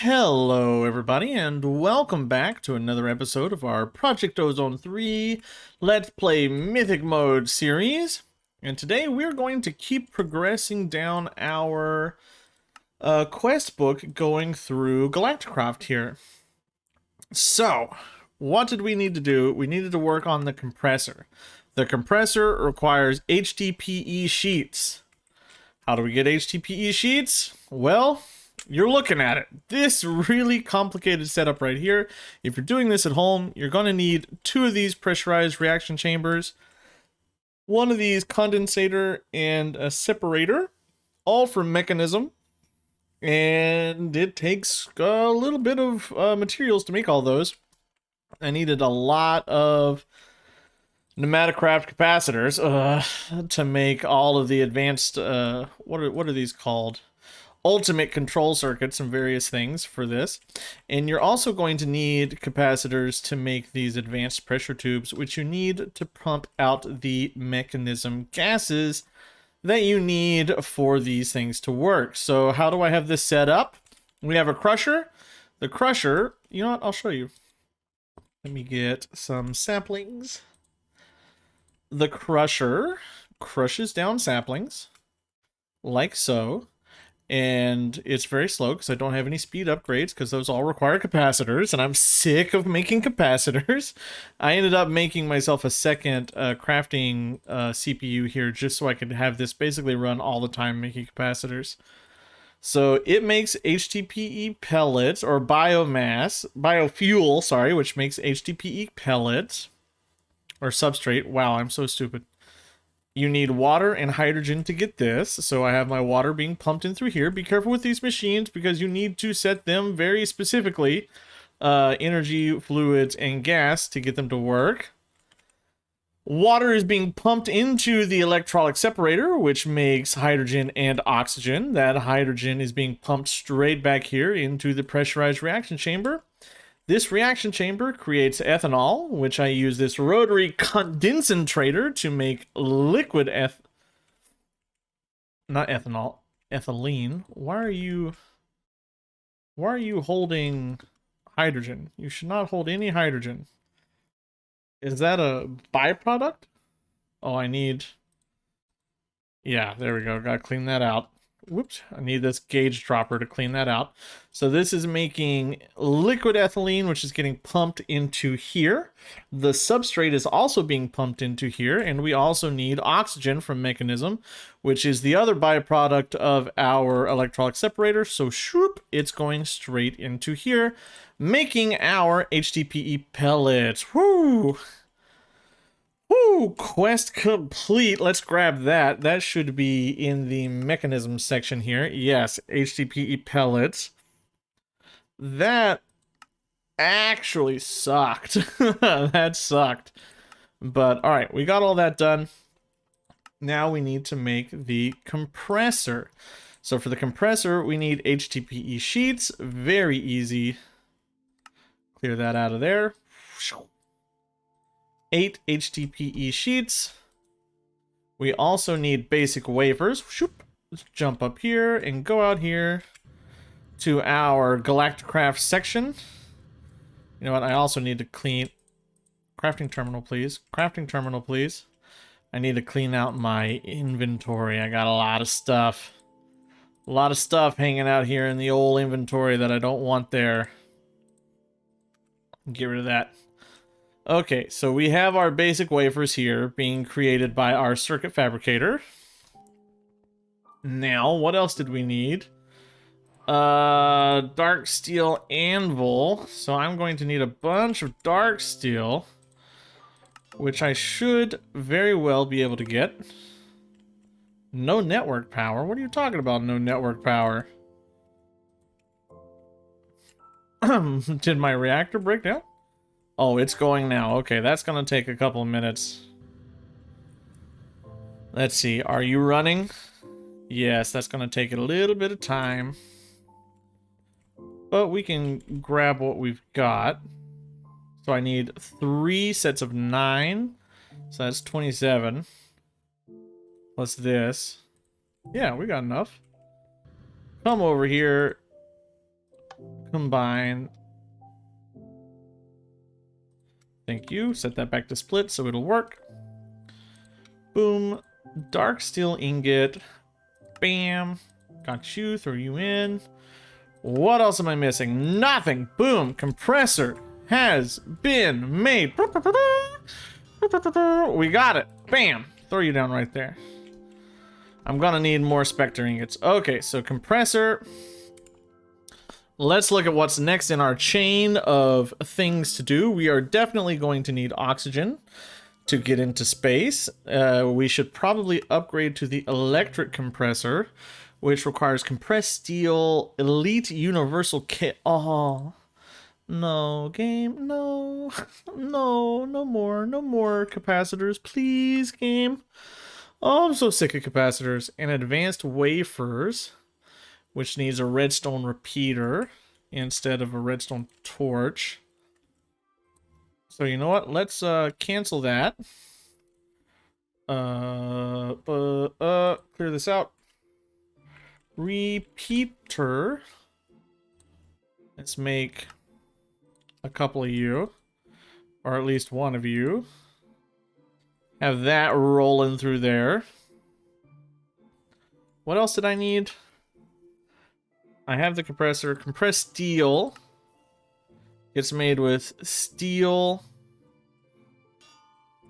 Hello everybody and welcome back to another episode of our Project Ozone 3 Let's Play Mythic Mode series. And today we're going to keep progressing down our quest book going through Galacticraft here. So, what did we need to do? We needed to work on the compressor. The compressor requires HDPE sheets. How do we get HDPE sheets? Well, you're looking at it. This really complicated setup right here. If you're doing this at home, you're going to need two of these pressurized reaction chambers, one of these condensator, and a separator, all from Mechanism. And it takes a little bit of materials to make all those. I needed a lot of pneumaticraft capacitors to make all of the advanced, what are these called? Ultimate control circuits and various things for this. And you're also going to need capacitors to make these advanced pressure tubes, which you need to pump out the mechanism gases that you need for these things to work. So how do I have this set up? We have a crusher. The crusher, you know what? I'll show you. Let me get some saplings. The crusher crushes down saplings like so. And it's very slow because I don't have any speed upgrades because those all require capacitors, and I'm sick of making capacitors. I ended up making myself a second crafting CPU here just so I could have this basically run all the time making capacitors. So it makes HDPE pellets, or biofuel, sorry, which makes HDPE pellets, or substrate. Wow, I'm so stupid. You need water and hydrogen to get this, so I have my water being pumped in through here. Be careful with these machines because you need to set them very specifically, energy, fluids, and gas to get them to work. Water is being pumped into the electrolytic separator, which makes hydrogen and oxygen. That hydrogen is being pumped straight back here into the pressurized reaction chamber. This reaction chamber creates ethanol, which I use this rotary condensator to make liquid not ethanol, ethylene. Why are you holding hydrogen? You should not hold any hydrogen. Is that a byproduct? Oh, I need... Yeah, there we go. Gotta clean that out. Whoops, I need this gauge dropper to clean that out. So this is making liquid ethylene, which is getting pumped into here. The substrate is also being pumped into here, and we also need oxygen from Mechanism, which is the other byproduct of our electrolytic separator. So shoop, it's going straight into here, making our HDPE pellets. Woo! Woo! Quest complete. Let's grab that. That should be in the mechanism section here. Yes, HDPE pellets. That actually sucked. That sucked. But alright, we got all that done. Now we need to make the compressor. So for the compressor, we need HDPE sheets. Very easy. Clear that out of there. 8 HDPE sheets. We also need basic wafers. Let's jump up here and go out here to our Galacticraft section. You know what? I also need to clean... Crafting terminal, please. Crafting terminal, please. I need to clean out my inventory. I got a lot of stuff. A lot of stuff hanging out here in the old inventory that I don't want there. Get rid of that. Okay, so we have our basic wafers here being created by our circuit fabricator. Now, what else did we need? Dark steel anvil. So I'm going to need a bunch of dark steel, which I should very well be able to get. No network power? What are you talking about, no network power? Did my reactor break down? Oh, it's going now. Okay, that's gonna take a couple of minutes. Let's see, are you running? Yes, that's gonna take a little bit of time. But we can grab what we've got. So I need 3 sets of 9. So that's 27. Plus this. Yeah, we got enough. Come over here. Combine. Thank you. Set that back to split so it'll work. Boom. Dark steel ingot. Bam. Got you. Throw you in. What else am I missing? Nothing. Boom. Compressor has been made. We got it. Bam. Throw you down right there. I'm gonna need more Spectre ingots. Okay, so compressor. Let's look at what's next in our chain of things to do. We are definitely going to need oxygen to get into space. We should probably upgrade to the electric compressor, which requires compressed steel, elite universal kit. Oh, no, game, no. No, no more capacitors, please, game. Oh, I'm so sick of capacitors. And advanced wafers, which needs a redstone repeater instead of a redstone torch. So you know what? Let's cancel that. Clear this out. Repeater. Let's make a couple of you, or at least one of you. Have that rolling through there. What else did I need? I have the compressor. Compressed steel gets made with steel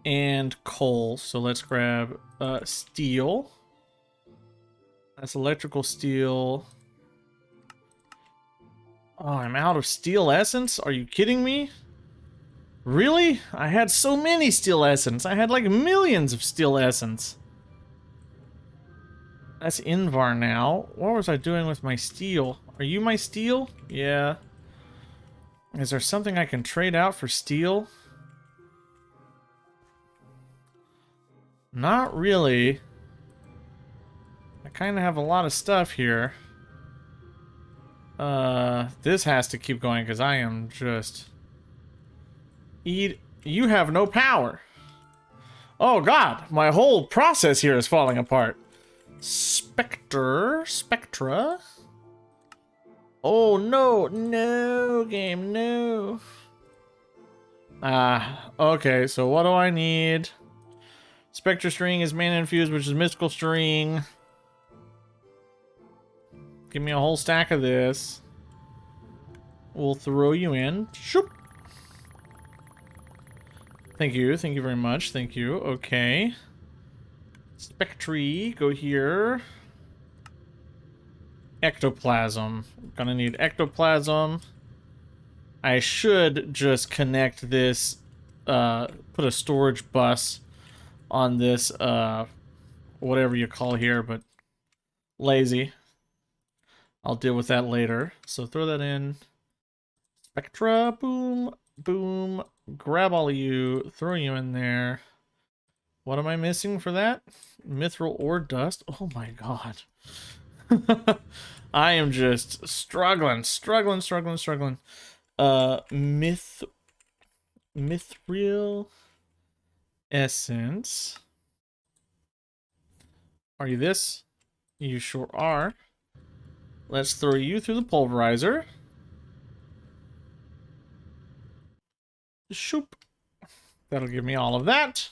and coal. So let's grab steel. That's electrical steel. Oh, I'm out of steel essence? Are you kidding me? Really? I had so many steel essence. I had like millions of steel essence. That's Invar now. What was I doing with my steel? Are you my steel? Yeah. Is there something I can trade out for steel? Not really. I kind of have a lot of stuff here. This has to keep going because I am just... You have no power. Oh god, my whole process here is falling apart. Spectra. Oh no, no game, no. Okay, so what do I need? Spectra string is mana infused, which is mystical string. Give me a whole stack of this. We'll throw you in. Shoop. Thank you very much. Thank you. Okay. Spectre, go here. Ectoplasm. Gonna need ectoplasm. I should just connect this, put a storage bus on this, whatever you call here, but lazy. I'll deal with that later. So throw that in. Spectra, boom, boom. Grab all of you, throw you in there. What am I missing for that? Mithril ore dust. Oh my god. I am just struggling. Mithril essence. Are you this? You sure are. Let's throw you through the pulverizer. Shoop. That'll give me all of that.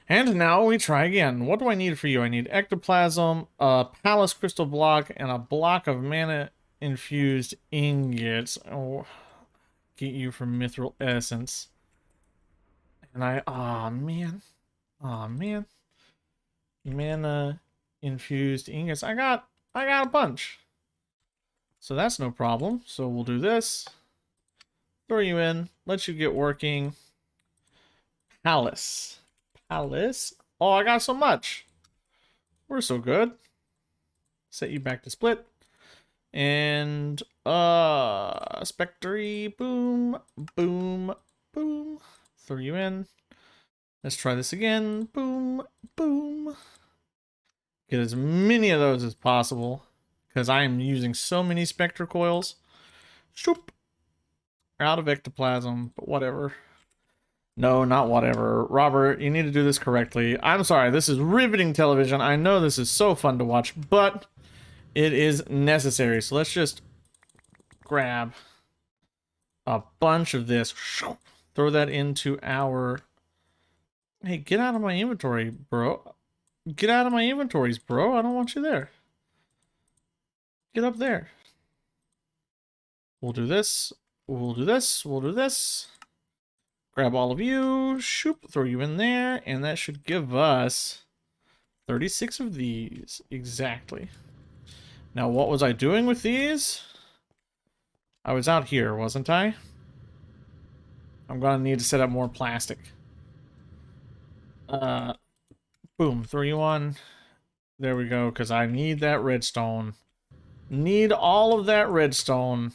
And now we try again. What do I need for you? I need ectoplasm, a palace crystal block, and a block of mana infused ingots. Oh, get you from mithril essence. And oh man. Mana infused ingots. I got a bunch. So that's no problem. So we'll do this. Throw you in, let you get working. Palace. Oh, I got so much. We're so good. Set you back to split. And Spectre, boom, boom, boom. Throw you in. Let's try this again. Boom, boom. Get as many of those as possible, because I am using so many Spectre coils. Shoop. Out of ectoplasm, but whatever. No, not whatever. Robert, you need to do this correctly. I'm sorry, this is riveting television. I know this is so fun to watch, but it is necessary. So let's just grab a bunch of this. Throw that into our... Hey, get out of my inventory, bro. Get out of my inventories, bro. I don't want you there. Get up there. We'll do this. We'll do this. We'll do this. Grab all of you. Shoop. Throw you in there. And that should give us 36 of these. Exactly. Now, what was I doing with these? I was out here, wasn't I? I'm gonna need to set up more plastic. Boom. Throw you on. There we go, because I need that redstone. Need all of that redstone.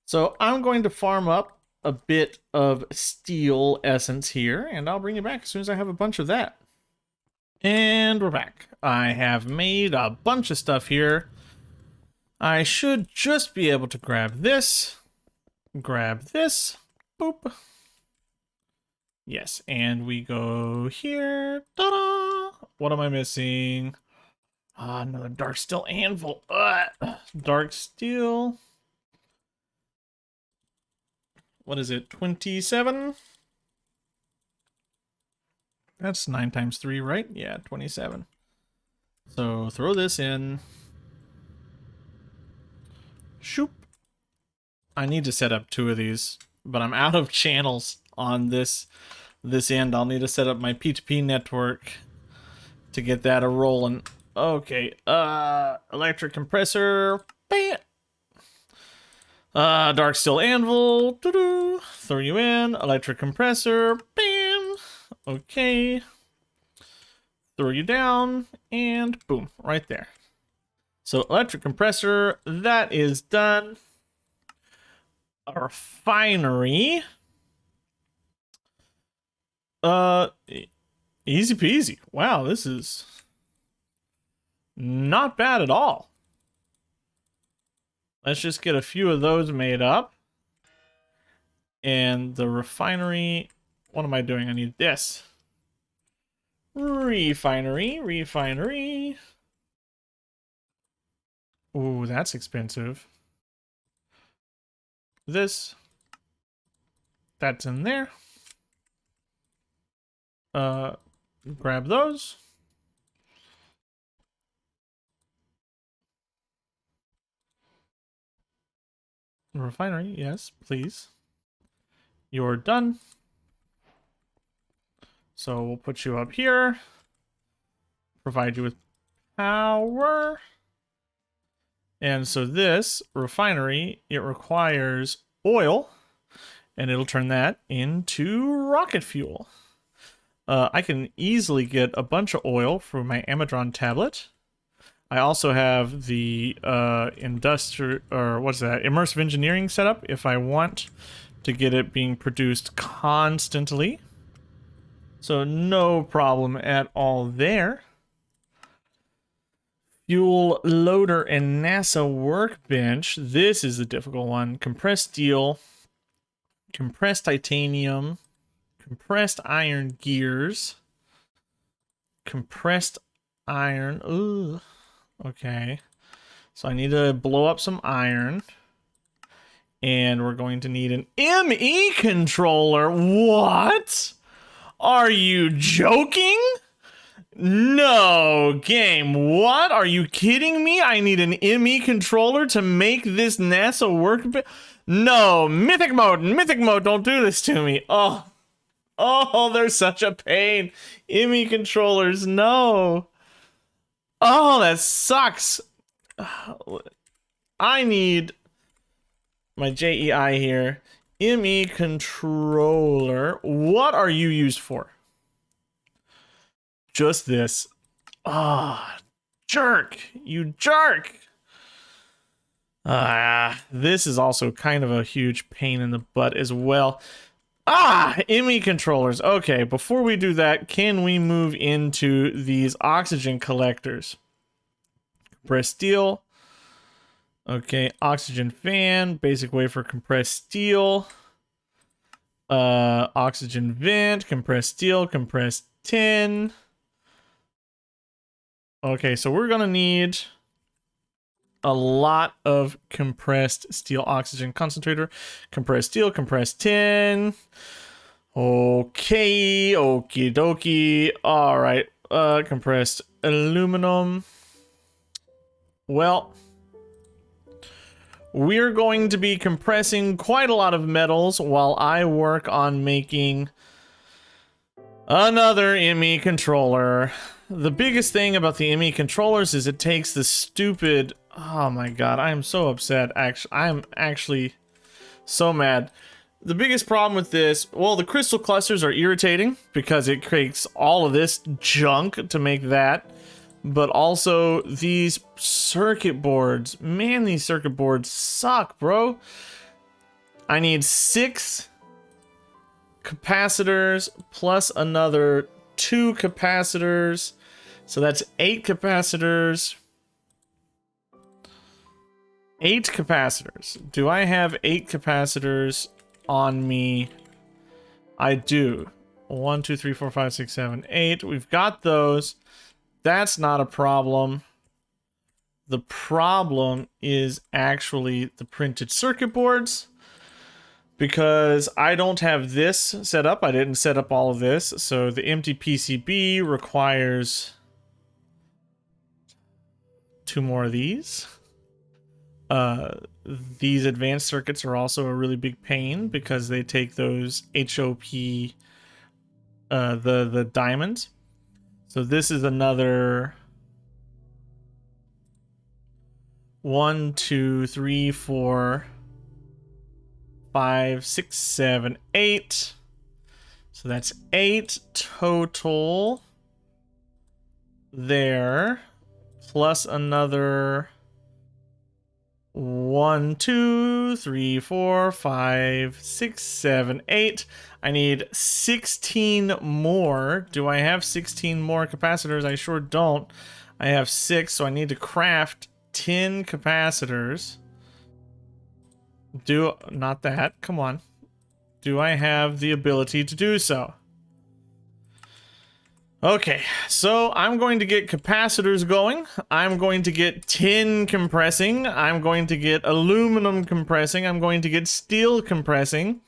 So I'm going to farm up a bit of steel essence here, and I'll bring you back as soon as I have a bunch of that. And we're back. I have made a bunch of stuff here. I should just be able to grab this, boop. Yes, and we go here. Ta-da! What am I missing? Another dark steel anvil. Dark steel. What is it? 27? That's 9 times 3, right? Yeah, 27. So throw this in. Shoop. I need to set up 2 of these, but I'm out of channels on this end. I'll need to set up my P2P network to get that a-rolling. Okay, electric compressor. Bam. Dark steel anvil. Doo-doo. Throw you in. Electric compressor. Bam. Okay. Throw you down. And boom. Right there. So electric compressor. That is done. A refinery. Easy peasy. Wow, this is not bad at all. Let's just get a few of those made up. And the refinery, what am I doing? I need this. Refinery. Ooh, that's expensive. This. That's in there. Grab those. Refinery, yes, please. You're done. So we'll put you up here. Provide you with power. And so this refinery, it requires oil. And it'll turn that into rocket fuel. I can easily get a bunch of oil from my Amadron tablet. I also have the immersive engineering setup if I want to get it being produced constantly. So no problem at all there. Fuel loader and NASA workbench. This is the difficult one. Compressed steel, compressed titanium, compressed iron gears, compressed iron. Ooh. Okay. So I need to blow up some iron. And we're going to need an ME controller. What? Are you joking? No, game. What? Are you kidding me? I need an ME controller to make this NASA work. No, Mythic mode. Mythic mode, don't do this to me. Oh, they're such a pain. ME controllers, no. Oh, that sucks. I need my JEI here. ME controller. What are you used for? Just this. Ah, jerk. You jerk. This is also kind of a huge pain in the butt as well. ME controllers. Okay, before we do that, can we move into these oxygen collectors? Compressed steel. Okay, oxygen fan. Basic way for compressed steel. Oxygen vent. Compressed steel. Compressed tin. Okay, so we're gonna need a lot of compressed steel oxygen concentrator. Compressed steel, compressed tin. Okay, okie dokie. All right, compressed aluminum. Well, we're going to be compressing quite a lot of metals while I work on making another ME controller. The biggest thing about the ME controllers is it takes the stupid... Oh my god, I am so upset. I'm actually so mad. The biggest problem with this, well, the crystal clusters are irritating because it creates all of this junk to make that. But also these circuit boards. Man, these circuit boards suck, bro. I need 6 capacitors plus another 2 capacitors. So that's 8 capacitors. 8 capacitors. Do I have 8 capacitors on me? I do. 1, 2, 3, 4, 5, 6, 7, 8. We've got those. That's not a problem. The problem is actually the printed circuit boards, because I don't have this set up. I didn't set up all of this. So the empty PCB requires 2 more of these. These advanced circuits are also a really big pain because they take those HOP, the diamonds. So this is another 1, 2, 3, 4, 5, 6, 7, 8. So that's 8 total there, plus another 1, 2, 3, 4, 5, 6, 7, 8. I need 16 more. Do I have 16 more capacitors? I sure don't. I have 6, so I need to craft 10 capacitors. Not that. Come on. Do I have the ability to do so? Okay, so I'm going to get capacitors going. I'm going to get tin compressing. I'm going to get aluminum compressing. I'm going to get steel compressing.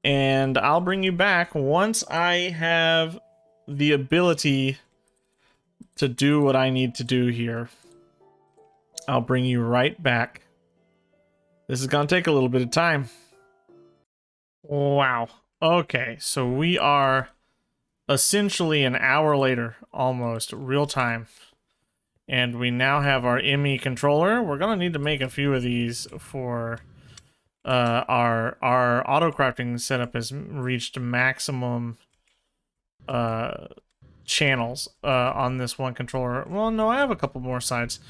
And I'll bring you back once I have the ability to do what I need to do here. I'll bring you right back. This is going to take a little bit of time. Wow. Okay, so we are essentially an hour later, almost real time, and we now have our ME controller. We're gonna need to make a few of these for our auto crafting setup has reached maximum channels on this one controller. Well, no, I have a couple more sides.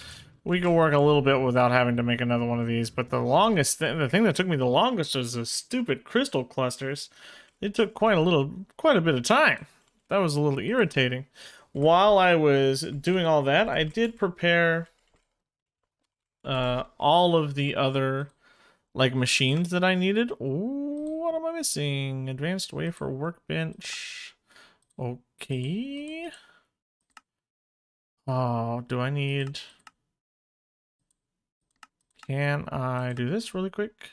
We can work a little bit without having to make another one of these, but the thing that took me the longest was the stupid crystal clusters. It took quite a bit of time. That was a little irritating. While I was doing all that, I did prepare all of the other like machines that I needed. Ooh, what am I missing? Advanced wafer workbench. Okay. Oh, do I need... Can I do this really quick?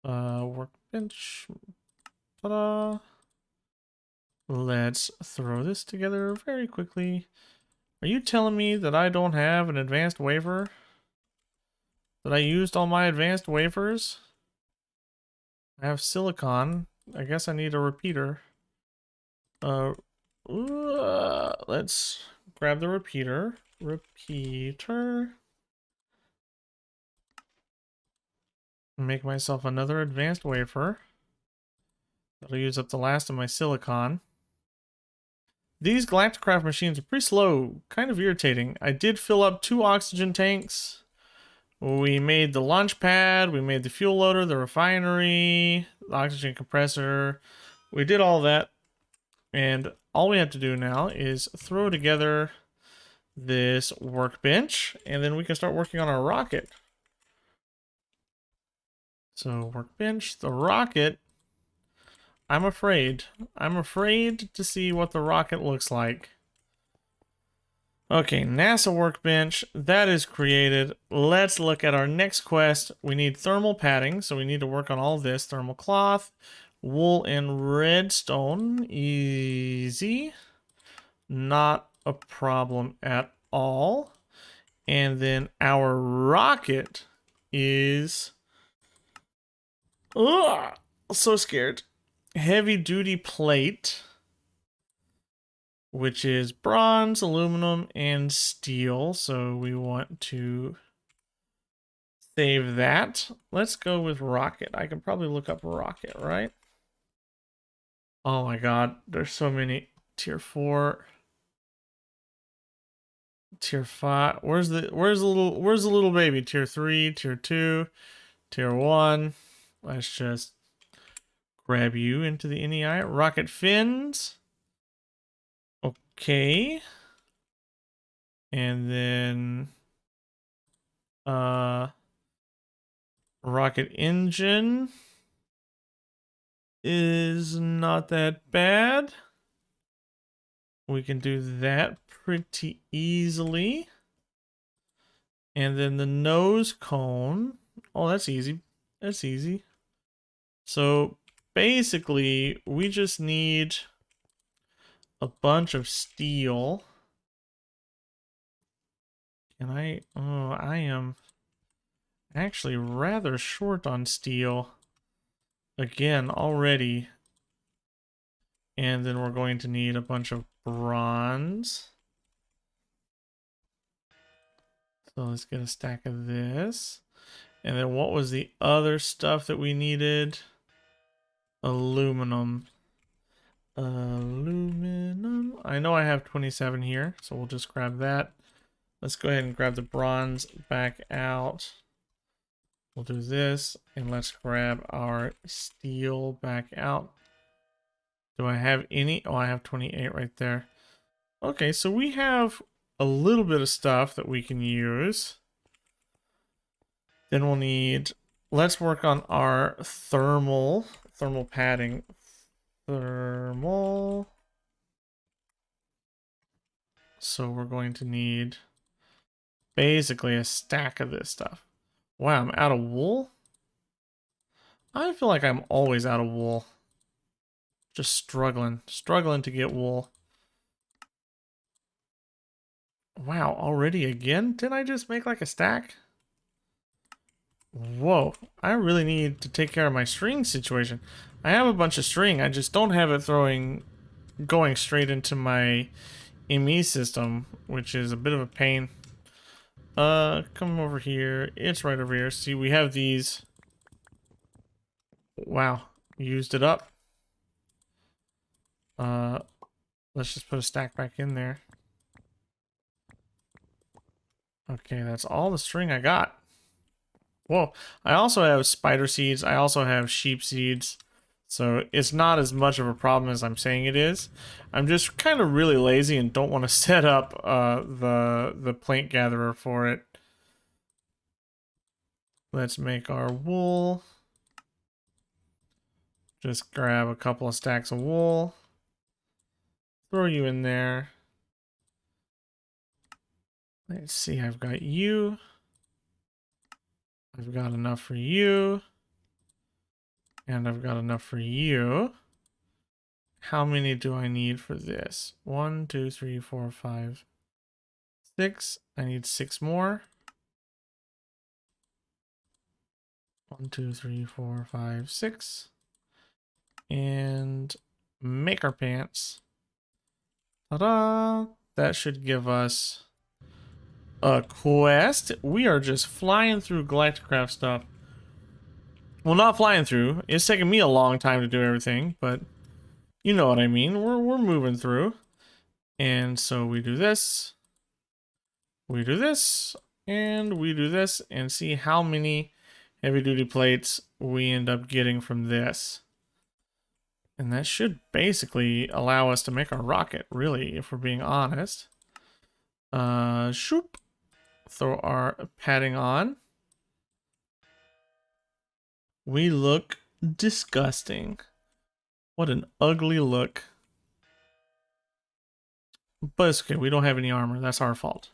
Workbench. Ta-da. Let's throw this together very quickly. Are you telling me that I don't have an advanced wafer? That I used all my advanced wafers? I have silicon. I guess I need a repeater. Let's grab the repeater. Make myself another advanced wafer. That'll use up the last of my silicon. These Galacticraft machines are pretty slow, kind of irritating. I did fill up 2 oxygen tanks. We made the launch pad, we made the fuel loader, the refinery, the oxygen compressor. We did all that. And all we have to do now is throw together this workbench, and then we can start working on our rocket. So workbench, the rocket. I'm afraid to see what the rocket looks like. Okay, NASA workbench, that is created. Let's look at our next quest. We need thermal padding, so we need to work on all this. Thermal cloth, wool, and redstone. Easy. Not a problem at all. And then our rocket is... Ugh, so scared. Heavy duty plate, which is bronze, aluminum, and steel. So we want to save that. Let's go with rocket. I can probably look up rocket, right? Oh my god, there's so many. Tier 4, tier 5. Where's the little baby? Tier 3, tier 2, tier 1. Let's just grab you into the NEI. Rocket fins. Okay. And then rocket engine is not that bad. We can do that pretty easily. And then the nose cone. Oh, that's easy. That's easy. So basically, we just need a bunch of steel. And I am actually rather short on steel. Again, already. And then we're going to need a bunch of bronze. So let's get a stack of this. And then what was the other stuff that we needed? Aluminum. Aluminum. I know I have 27 here, so we'll just grab that. Let's go ahead and grab the bronze back out. We'll do this, and let's grab our steel back out. Do I have any? Oh, I have 28 right there. Okay, so we have a little bit of stuff that we can use. Then we'll need, let's work on our thermal padding. Thermal. So we're going to need basically a stack of this stuff. Wow, I'm out of wool? I feel like I'm always out of wool. Just struggling to get wool. Wow, already again? Didn't I just make like a stack? Whoa, I really need to take care of my string situation. I have a bunch of string, I just don't have it going straight into my ME system, which is a bit of a pain. Come over here. It's right over here. See, we have these. Wow, used it up. Let's just put a stack back in there. Okay, that's all the string I got. Whoa, I also have spider seeds. I also have sheep seeds. So it's not as much of a problem as I'm saying it is. I'm just kind of really lazy and don't want to set up the plant gatherer for it. Let's make our wool. Just grab a couple of stacks of wool. Throw you in there. Let's see, I've got you. I've got enough for you. And I've got enough for you. How many do I need for this? 1, 2, 3, 4, 5, 6. I need 6 more. 1, 2, 3, 4, 5, 6. And make our pants. Ta-da! That should give us a quest. We are just flying through Galacticraft stuff. Well, not flying through. It's taking me a long time to do everything, but you know what I mean. We're moving through. And so we do this. We do this. And we do this. And see how many heavy duty plates we end up getting from this. And that should basically allow us to make our rocket, really, if we're being honest. Shoop. Throw our padding on. We look disgusting. What an ugly look. But it's okay, we don't have any armor. That's our fault.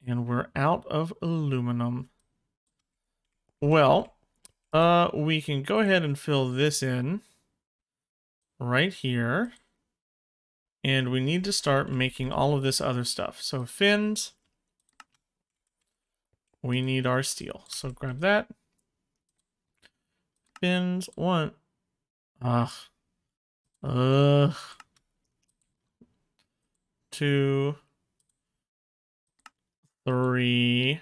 And we're out of aluminum. Well, we can go ahead and fill this in right here. And we need to start making all of this other stuff. So fins, we need our steel. So grab that. Fins, one. Ugh. Ugh. 2, 3.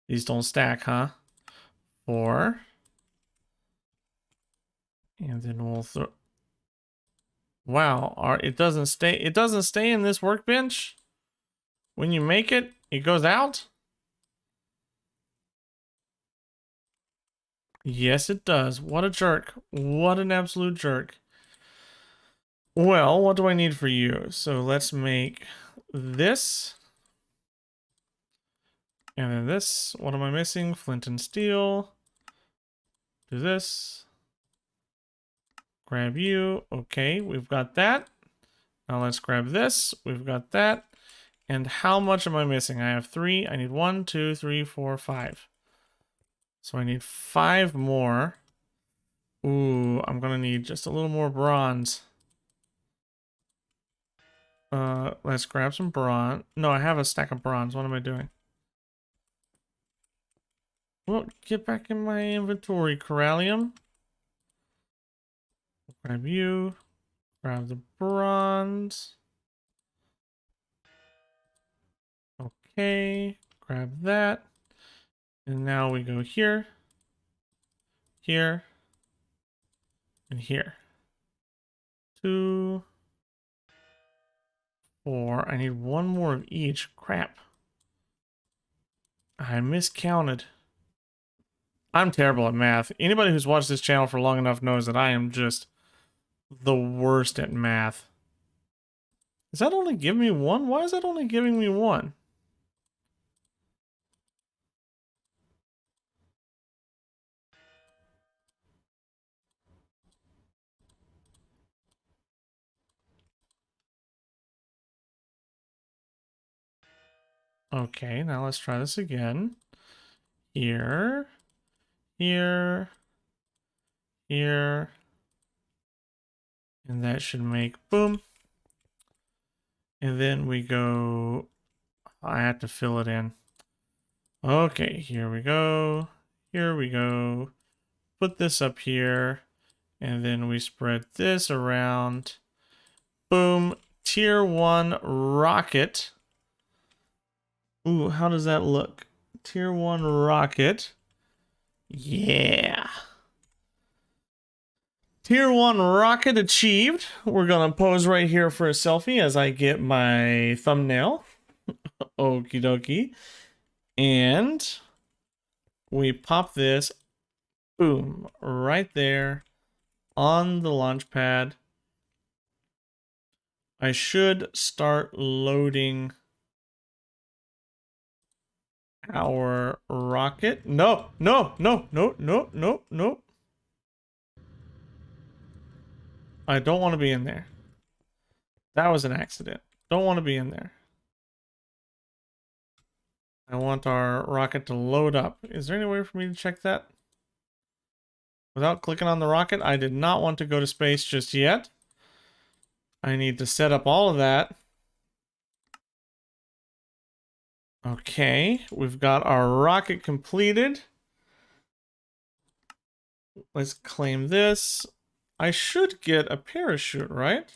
These don't stack, huh? 4. And then we'll throw. Wow, it doesn't stay. It doesn't stay in this workbench. When you make it, it goes out. Yes, it does. What a jerk. What an absolute jerk. Well, what do I need for you? So let's make this. And then this. What am I missing? Flint and steel. Do this. Grab you. Okay, we've got that. Now let's grab this. We've got that. And how much am I missing? I have 3. I need 1, 2, 3, 4, 5. So I need 5 more. Ooh, I'm gonna need just a little more bronze. Let's grab some bronze. No, I have a stack of bronze. What am I doing? Well, get back in my inventory, Corallium. Grab you. Grab the bronze. Okay, grab that. And now we go here, here, and here. 2, 4. I need 1 more of each. Crap. I miscounted. I'm terrible at math. Anybody who's watched this channel for long enough knows that I am just the worst at math. Is that only giving me 1? Why is that only giving me 1? Okay, now let's try this again. Here, here, here. And that should make boom. And then we go, I have to fill it in. Okay, here we go. Here we go. Put this up here. And then we spread this around. Boom. Tier 1 rocket. Ooh, how does that look? Tier 1 rocket. Yeah. Tier 1 rocket achieved. We're gonna pose right here for a selfie as I get my thumbnail. Okie dokie. And we pop this, boom, right there on the launch pad. I should start loading our rocket. No, no, no, no, no, no, no. I don't want to be in there. That was an accident. Don't want to be in there. I want our rocket to load up. Is there any way for me to check that? Without clicking on the rocket, I did not want to go to space just yet. I need to set up all of that. Okay, we've got our rocket completed. Let's claim this. I should get a parachute, right?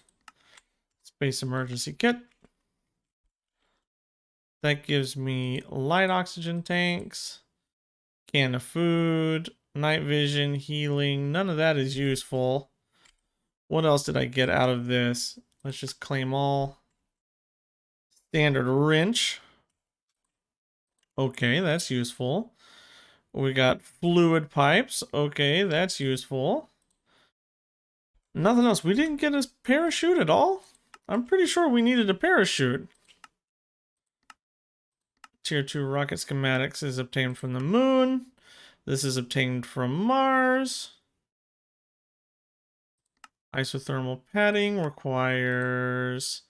Space emergency kit. That gives me light oxygen tanks, can of food, night vision, healing. None of that is useful. What else did I get out of this? Let's just claim all. Standard wrench. Okay, that's useful. We got fluid pipes. Okay, that's useful. Nothing else. We didn't get a parachute at all? I'm pretty sure we needed a parachute. Tier 2 rocket schematics is obtained from the moon. This is obtained from Mars. Isothermal padding requires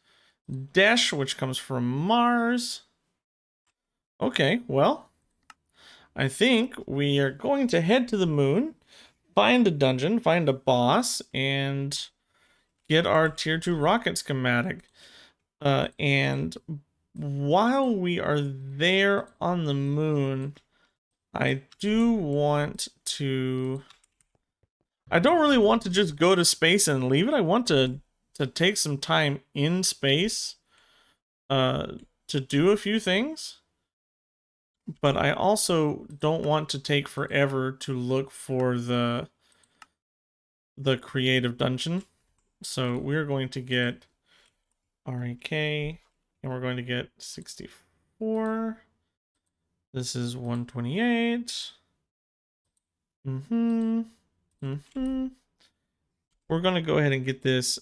Dash, which comes from Mars. Okay, well, I think we are going to head to the moon, find a dungeon, find a boss, and get our tier 2 rocket schematic. And while we are there on the moon, I don't really want to just go to space and leave it. I want to take some time in space to do a few things. But I also don't want to take forever to look for the creative dungeon. So we're going to get RAK, and we're going to get 64. This is 128. We're going to go ahead and get this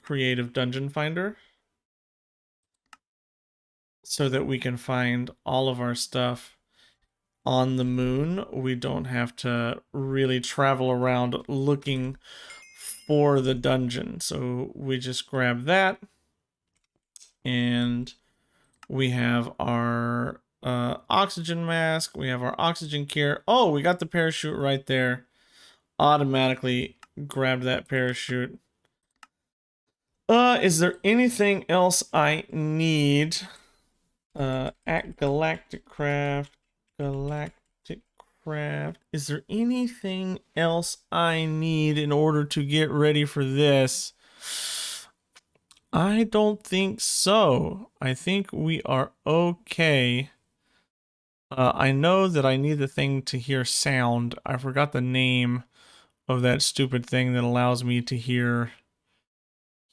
creative dungeon finder so that we can find all of our stuff on the moon. We don't have to really travel around looking for the dungeon. So we just grab that, and we have our oxygen mask. We have our oxygen gear. Oh, we got the parachute right there. Automatically grabbed that parachute. Is there anything else I need? At Galactic Craft. Is there anything else I need in order to get ready for this? I don't think so. I think we are okay. I know that I need the thing to hear sound. I forgot the name of that stupid thing that allows me to hear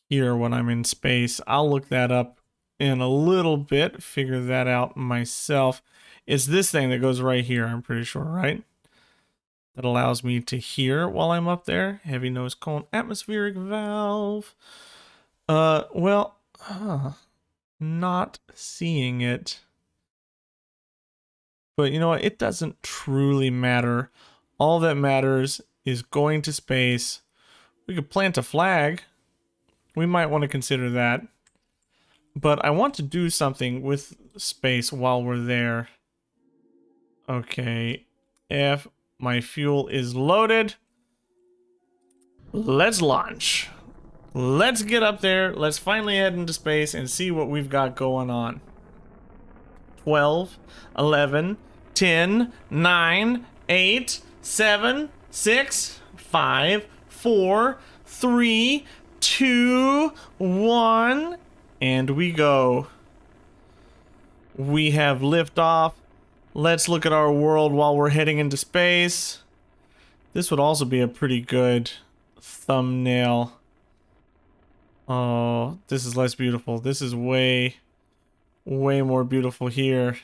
when I'm in space. I'll look that up in a little bit, figure that out myself. It's this thing that goes right here, I'm pretty sure, right? That allows me to hear while I'm up there. Heavy nose cone, atmospheric valve. Not seeing it. But you know what? It doesn't truly matter. All that matters is going to space. We could plant a flag. We might want to consider that. But I want to do something with space while we're there. Okay. If my fuel is loaded, let's launch. Let's get up there. Let's finally head into space and see what we've got going on. 12, 11, 10, 9, 8, 7, 6, 5, 4, 3, 2, 1, and we go. We have liftoff. Let's look at our world while we're heading into space. This would also be a pretty good thumbnail. Oh, this is less beautiful. This is way more beautiful here.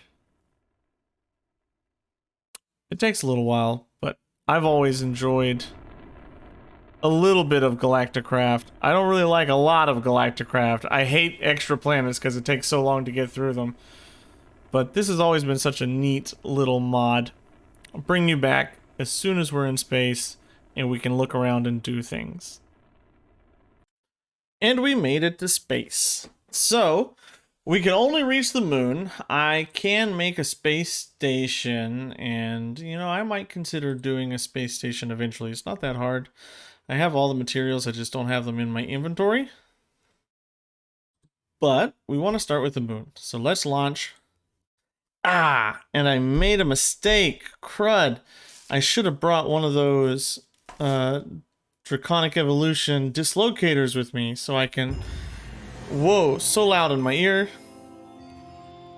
It takes a little while, but I've always enjoyed a little bit of Galacticraft. I don't really like a lot of Galacticraft. I hate extra planets because it takes so long to get through them. But this has always been such a neat little mod. I'll bring you back as soon as we're in space and we can look around and do things. And we made it to space. So, we can only reach the moon. I can make a space station, and, you know, I might consider doing a space station eventually. It's not that hard. I have all the materials, I just don't have them in my inventory. But we want to start with the moon. So let's launch. Ah, and I made a mistake. Crud. I should have brought one of those Draconic Evolution dislocators with me so I can... Whoa, so loud in my ear.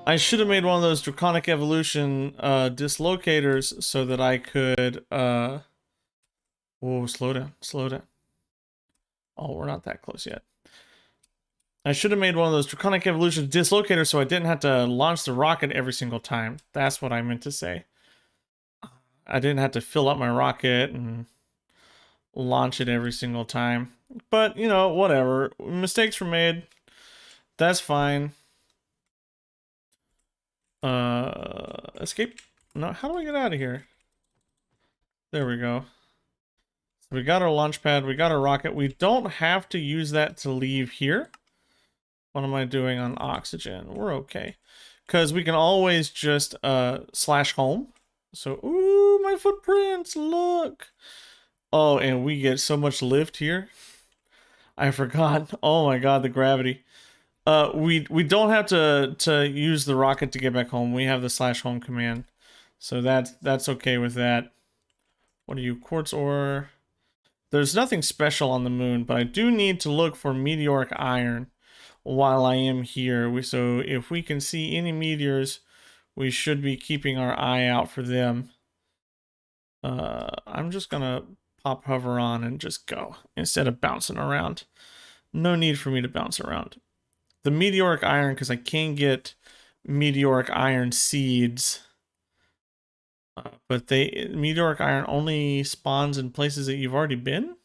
I should have made one of those Draconic Evolution dislocators so that I could... Whoa, slow down, slow down. Oh, we're not that close yet. I should have made one of those Draconic Evolution dislocators so I didn't have to launch the rocket every single time. That's what I meant to say. I didn't have to fill up my rocket and launch it every single time. But, you know, whatever. Mistakes were made. That's fine. Escape? No, how do I get out of here? There we go. So we got our launch pad. We got our rocket. We don't have to use that to leave here. What am I doing on oxygen? We're okay. Because we can always just slash home. So, ooh, my footprints, look. Oh, and we get so much lift here. I forgot. Oh my god, the gravity. We don't have to use the rocket to get back home. We have the slash home command. So that's okay with that. What are you? Quartz ore. There's nothing special on the moon, but I do need to look for meteoric iron while I am here. So if we can see any meteors, we should be keeping our eye out for them. I'm just gonna pop hover on and just go instead of bouncing around. No need for me to bounce around. The meteoric iron, because I can get meteoric iron seeds. But meteoric iron only spawns in places that you've already been?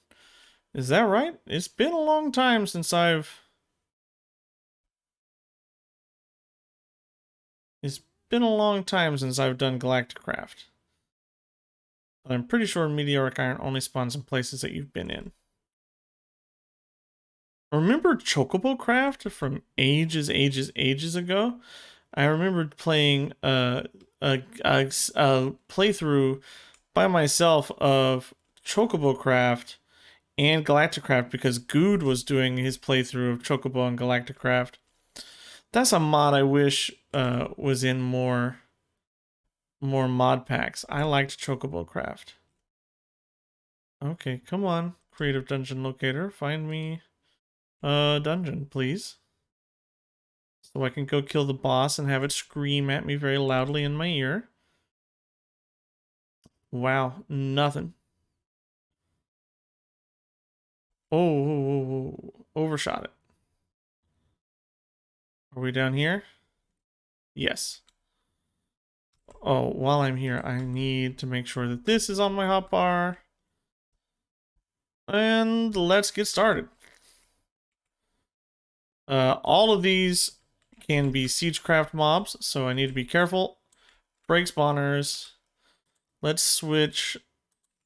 Is that right? It's been a long time since I've... It's been a long time since I've done Galacticraft. But I'm pretty sure meteoric iron only spawns in places that you've been in. Remember Chocobo Craft from ages ago? I remember playing a playthrough by myself of Chocobo Craft and Galacticraft because Good was doing his playthrough of Chocobo and Galacticraft. That's a mod I wish was in more mod packs. I liked Chocobo Craft. Okay, come on, Creative Dungeon Locator, find me a dungeon, please. So I can go kill the boss and have it scream at me very loudly in my ear. Wow, nothing. Oh, overshot it. Are we down here? Yes. Oh, while I'm here, I need to make sure that this is on my hotbar. And let's get started. All of these can be siegecraft mobs, so I need to be careful. Break spawners. Let's switch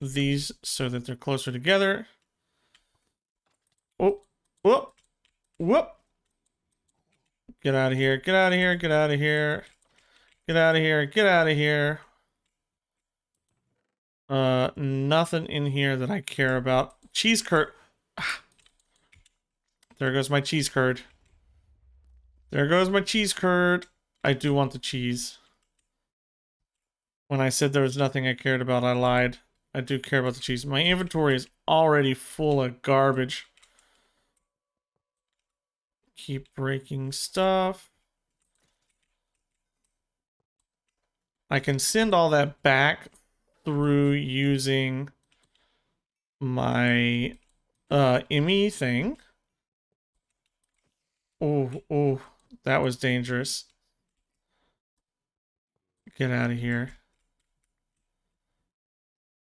these so that they're closer together. Oh, whoop, whoop. Get out of here, get out of here, get out of here. Get out of here, get out of here. Nothing in here that I care about. Cheese curd. There goes my cheese curd. There goes my cheese curd. I do want the cheese. When I said there was nothing I cared about, I lied. I do care about the cheese. My inventory is already full of garbage. Keep breaking stuff. I can send all that back through using my ME thing. Oh, that was dangerous. Get out of here.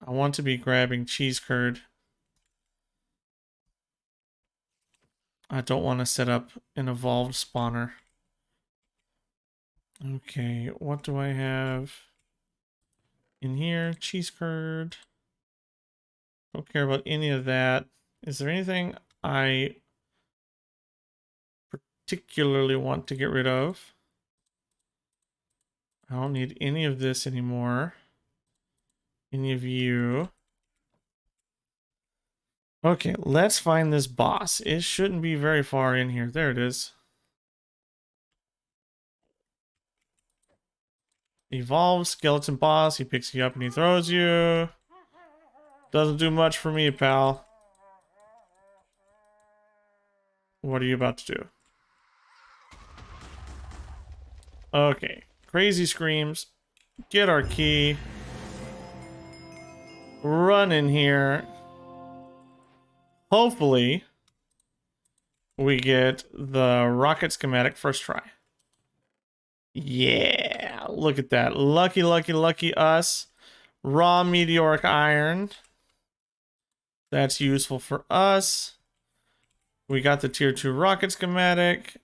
I want to be grabbing cheese curd. I don't want to set up an evolved spawner. Okay, what do I have in here? Cheese curd. Don't care about any of that. Is there anything I particularly want to get rid of? I don't need any of this anymore. Any of you. Okay, let's find this boss. It shouldn't be very far in here. There it is. Evolve skeleton boss. He picks you up and he throws you. Doesn't do much for me, pal. What are you about to do? Okay. Crazy screams. Get our key. Run in here. Hopefully, we get the rocket schematic first try. Yeah, look at that. Lucky, lucky, lucky us. Raw meteoric iron. That's useful for us. We got the tier 2 rocket schematic.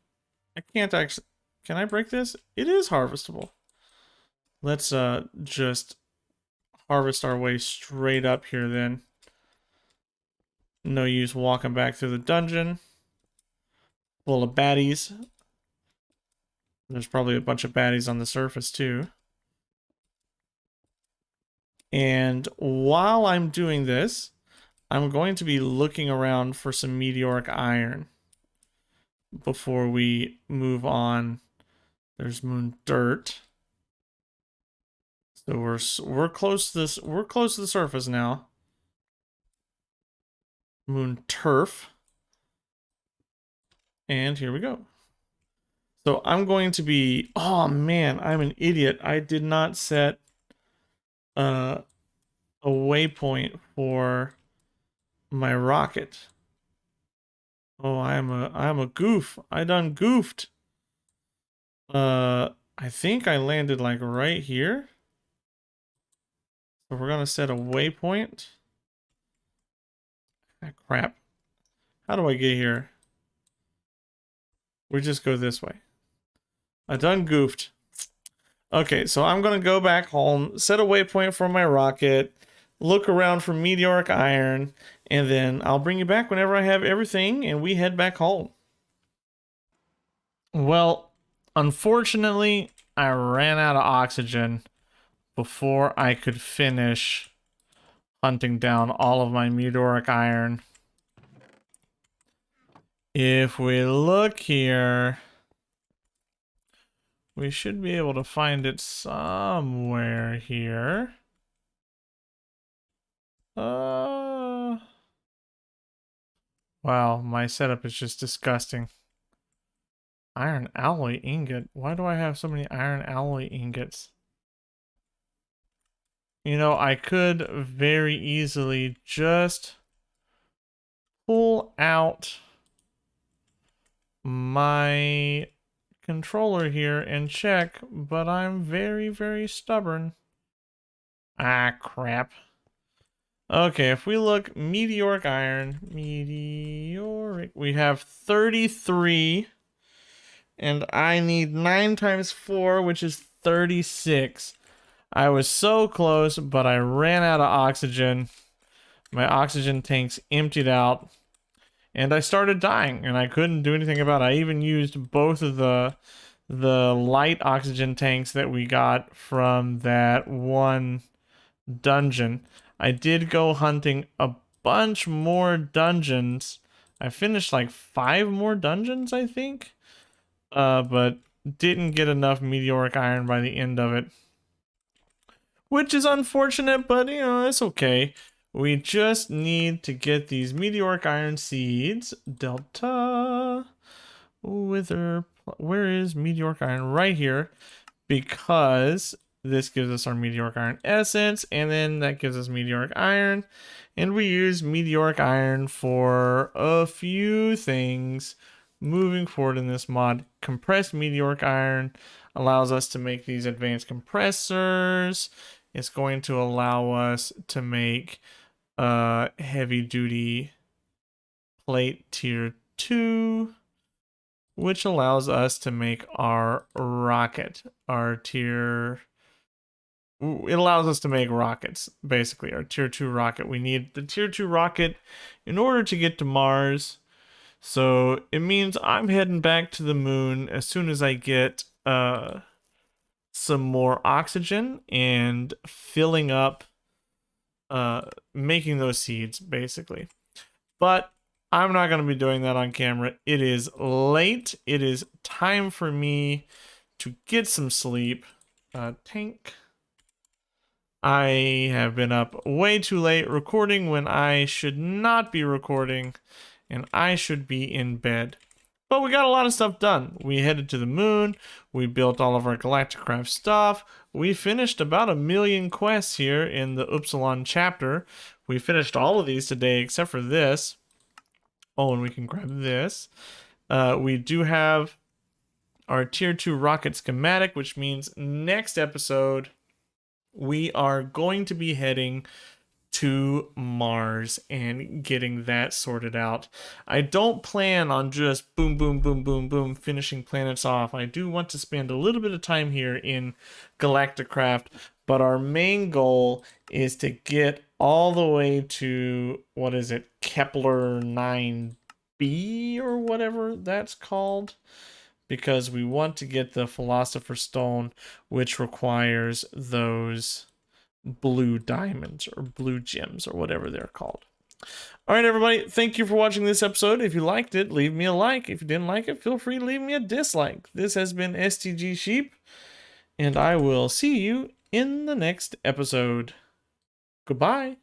I can't actually... Can I break this? It is harvestable. Let's just harvest our way straight up here then. No use walking back through the dungeon. full of baddies. There's probably a bunch of baddies on the surface too. And while I'm doing this, I'm going to be looking around for some meteoric iron before we move on. There's moon dirt. So we're close to this. We're close to the surface now. Moon turf. And here we go. So I'm going to be, oh man, I'm an idiot. I did not set a waypoint for my rocket. Oh, I'm a goof. I done goofed. I think I landed like right here. So we're gonna set a waypoint. Ah, crap. How do I get here? We just go this way. I done goofed. Okay, so I'm gonna go back home, set a waypoint for my rocket, look around for meteoric iron, and then I'll bring you back whenever I have everything and we head back home. Well, unfortunately, I ran out of oxygen before I could finish hunting down all of my meteoric iron. If we look here, we should be able to find it somewhere here. Wow, my setup is just disgusting. Iron alloy ingot. Why do I have so many iron alloy ingots? You know, I could very easily just pull out my controller here and check, but I'm very, very stubborn. Ah, crap. Okay, if we look, meteoric iron, meteoric, we have 33, and I need 9 times 4, which is 36. I was so close, but I ran out of oxygen. My oxygen tanks emptied out, and I started dying, and I couldn't do anything about it. I even used both of the light oxygen tanks that we got from that one dungeon. I did go hunting a bunch more dungeons. I finished like 5 more dungeons, I think. But didn't get enough meteoric iron by the end of it. Which is unfortunate, but you know, it's okay. We just need to get these meteoric iron seeds. Delta wither. Where is meteoric iron? Right here. Because this gives us our meteoric iron essence, and then that gives us meteoric iron. And we use meteoric iron for a few things moving forward in this mod. Compressed meteoric iron allows us to make these advanced compressors. It's going to allow us to make heavy duty plate tier 2, which allows us to make our rocket, our tier. It allows us to make rockets, basically, our tier 2 rocket. We need the tier 2 rocket in order to get to Mars. So it means I'm heading back to the moon as soon as I get some more oxygen and filling up, making those seeds, basically. But I'm not going to be doing that on camera. It is late. It is time for me to get some sleep. Tank. I have been up way too late recording when I should not be recording, and I should be in bed. But we got a lot of stuff done. We headed to the moon. We built all of our Galacticraft stuff. We finished about 1 million quests here in the Upsilon chapter. We finished all of these today except for this. Oh, and we can grab this. We do have our tier 2 rocket schematic, which means next episode we are going to be heading to Mars and getting that sorted out. I don't plan on just boom, boom, boom, boom, boom, finishing planets off. I do want to spend a little bit of time here in Galacticraft, but our main goal is to get all the way to, what is it, Kepler 9 B or whatever that's called, because we want to get the Philosopher's Stone, which requires those blue diamonds or blue gems or whatever they're called. All right, everybody, thank you for watching this episode. If you liked it, leave me a like. If you didn't like it, feel free to leave me a dislike. This has been STG Sheep, and I will see you in the next episode. Goodbye.